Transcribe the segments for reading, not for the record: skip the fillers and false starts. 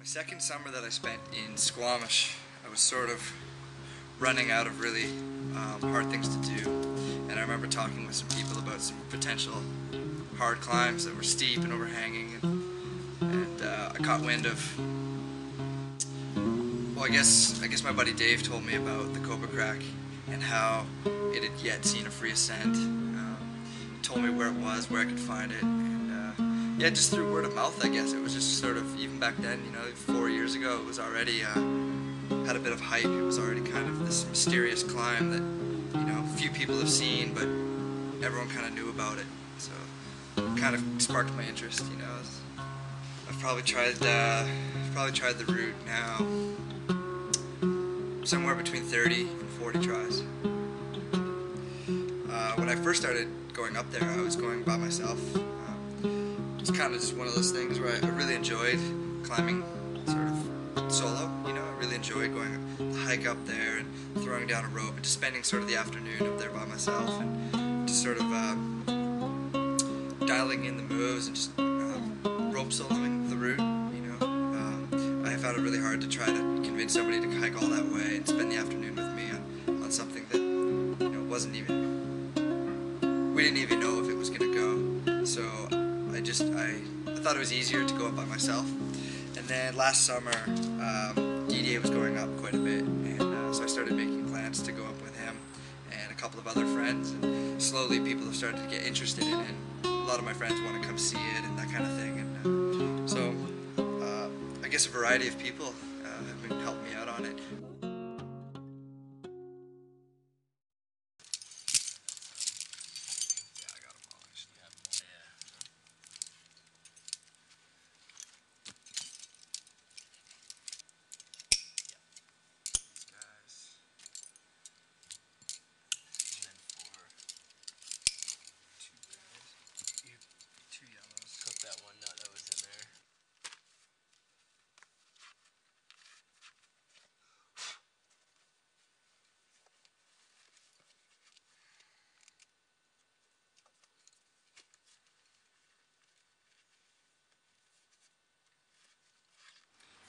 My second summer that I spent in Squamish, I was sort of running out of really hard things to do, and I remember talking with some people about some potential hard climbs that were steep and overhanging, and I caught wind of, well, I guess my buddy Dave told me about the Cobra Crack and how it had yet seen a free ascent. Told me where it was, where I could find it, and yeah, just through word of mouth, I guess. It was just sort of, even back then, 4 years ago, it was already had a bit of hype. It was already kind of this mysterious climb that few people have seen, but everyone kind of knew about it. So it kind of sparked my interest. I've probably tried the route now somewhere between 30 and 40 tries. When I first started going up there, I was going by myself. It's kind of just one of those things where I really enjoyed climbing sort of solo. I really enjoyed going the hike up there and throwing down a rope and just spending sort of the afternoon up there by myself and just sort of dialing in the moves and just rope soloing the route. I found it really hard to try to convince somebody to hike all that way and spend the afternoon with me on something that wasn't even, we didn't even know if it was going to go. So I thought it was easier to go up by myself. And then last summer, DDA was going up quite a bit, and so I started making plans to go up with him and a couple of other friends, and slowly people have started to get interested in it, and a lot of my friends want to come see it and that kind of thing, and so I guess a variety of people have been helping me out on it.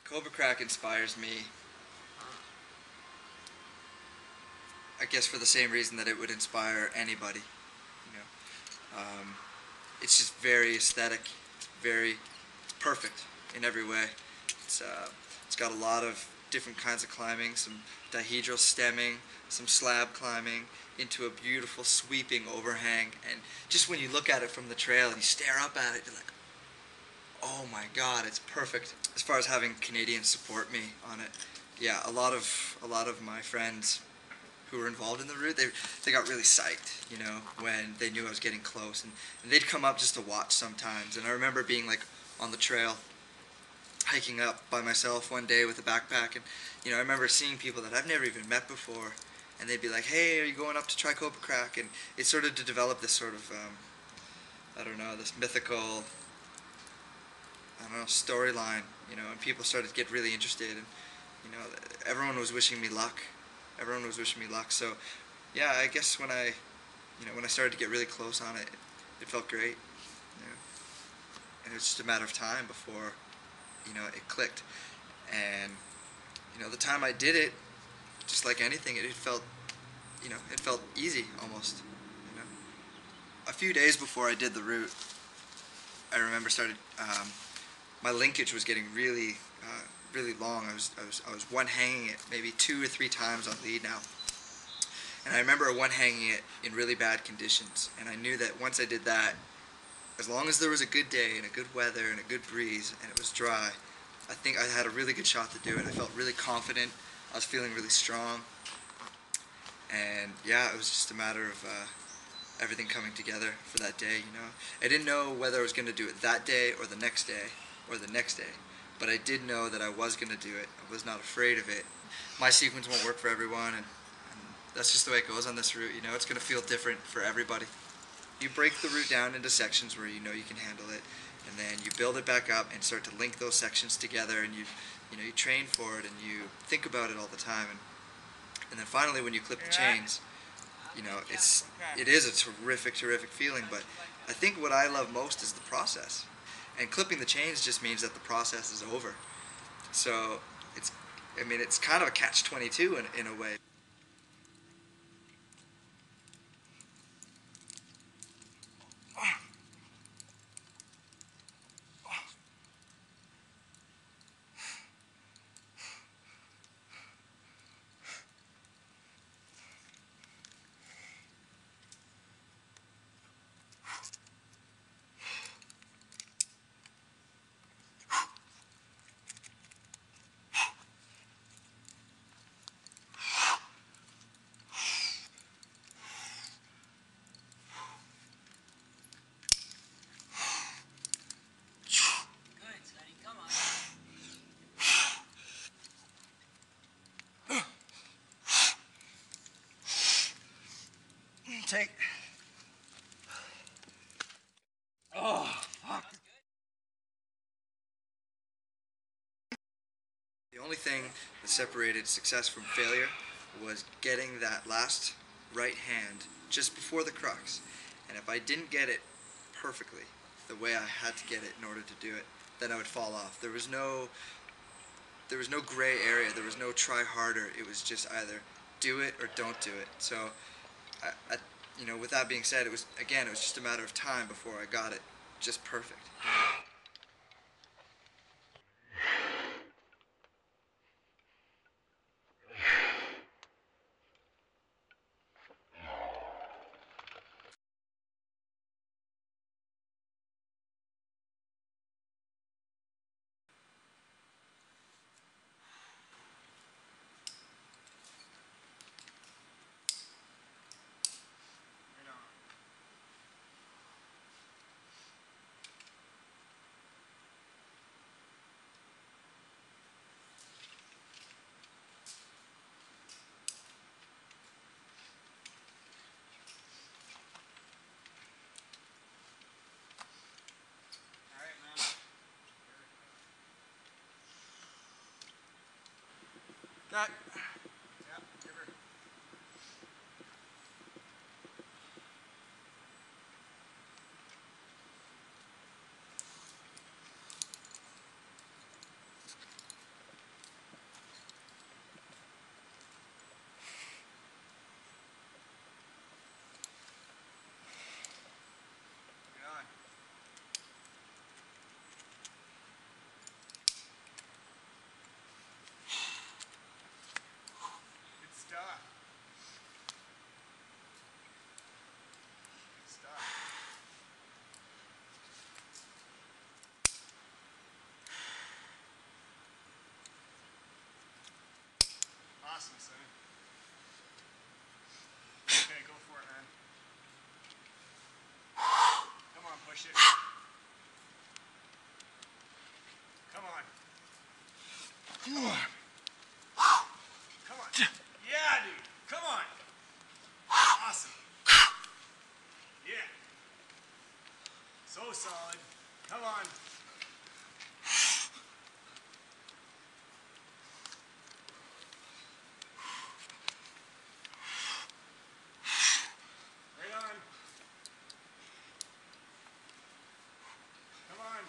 Cobra Crack inspires me, I guess, for the same reason that it would inspire anybody. It's just very aesthetic. It's perfect in every way. It's got a lot of different kinds of climbing, some dihedral stemming, some slab climbing, into a beautiful sweeping overhang. And just when you look at it from the trail and you stare up at it, you're like, oh my God, it's perfect. As far as having Canadians support me on it, yeah, a lot of my friends who were involved in the route, they got really psyched, when they knew I was getting close, and they'd come up just to watch sometimes. And I remember being like on the trail, hiking up by myself one day with a backpack, and I remember seeing people that I've never even met before, and they'd be like, "Hey, are you going up to try Cobra Crack?" And it started to develop this sort of, this mythical, storyline, and people started to get really interested, and everyone was wishing me luck. So yeah, I guess when I started to get really close on it, it felt great, and it was just a matter of time before it clicked. And the time I did it, just like anything, it felt easy almost. A few days before I did the route, I remember my linkage was getting really long. I was one hanging it maybe 2 or 3 times on lead now, and I remember one hanging it in really bad conditions, and I knew that once I did that, as long as there was a good day and a good weather and a good breeze and it was dry, I think I had a really good shot to do it. I felt really confident. I was feeling really strong, and yeah, it was just a matter of everything coming together for that day. I didn't know whether I was going to do it that day or the next day or the next day, but I did know that I was going to do it. I was not afraid of it. My sequence won't work for everyone, and that's just the way it goes on this route. It's going to feel different for everybody. You break the route down into sections where you can handle it, and then you build it back up and start to link those sections together, and you train for it, and you think about it all the time, and then finally when you clip the chains, it is a terrific feeling. But I think what I love most is the process. And clipping the chains just means that the process is over. So it's, I mean, it's kind of a catch-22 in a way. Take. Oh, fuck. The only thing that separated success from failure was getting that last right hand just before the crux. And if I didn't get it perfectly, the way I had to get it in order to do it, then I would fall off. There was no gray area. There was no try harder. It was just either do it or don't do it. So, you know, with that being said, it was just a matter of time before I got it just perfect. That. Yeah, give her. Get on. Good stuff. Good stuff. Awesome, son. Okay, go for it, man. Come on, push it. Come on. Come on. Come on. Yeah, dude. Come on. Awesome. Yeah. So solid. Come on. Right on. Come on.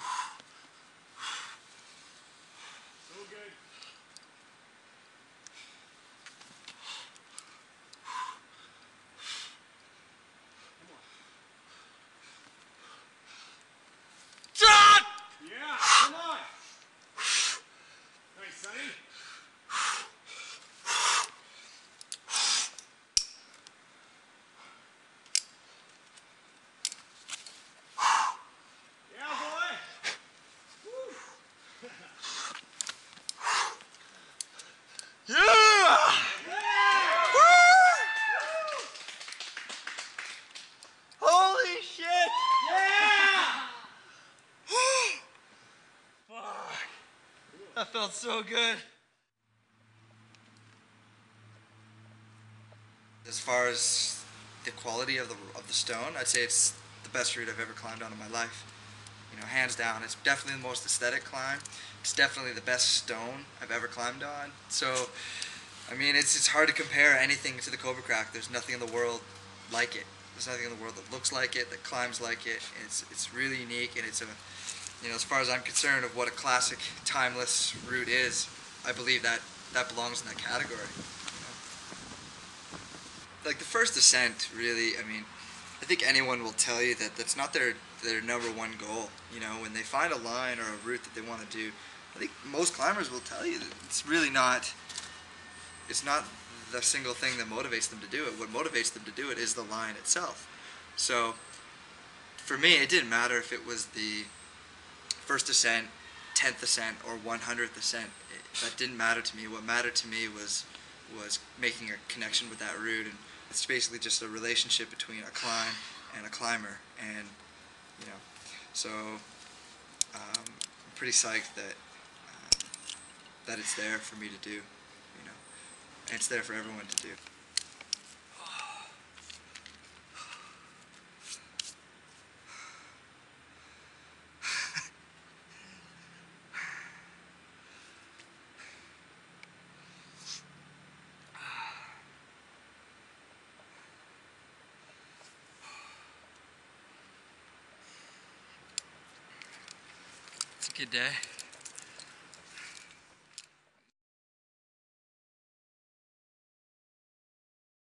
So good. Come on. Shot! Yeah, come on. Nice, Sonny. Yeah, boy. Woo. Yeah! Holy shit! Yeah! Fuck. That felt so good. As far as the quality of the stone, I'd say it's the best route I've ever climbed on in my life. You know, hands down. It's definitely the most aesthetic climb. It's definitely the best stone I've ever climbed on. So, I mean, it's hard to compare anything to the Cobra Crack. There's nothing in the world like it. There's nothing in the world that looks like it, that climbs like it. It's really unique, and it's a, as far as I'm concerned, of what a classic, timeless route is, I believe that that belongs in that category. Like the first ascent, really, I mean, I think anyone will tell you that that's not their number one goal. When they find a line or a route that they want to do, I think most climbers will tell you that it's really not. It's not the single thing that motivates them to do it. What motivates them to do it is the line itself. So, for me, it didn't matter if it was the first ascent, 10th ascent, or 100th ascent. That didn't matter to me. What mattered to me was making a connection with that route, and it's basically just a relationship between a climb and a climber. And so I'm pretty psyched that it's there for me to do. And it's there for everyone to do. It's a good day.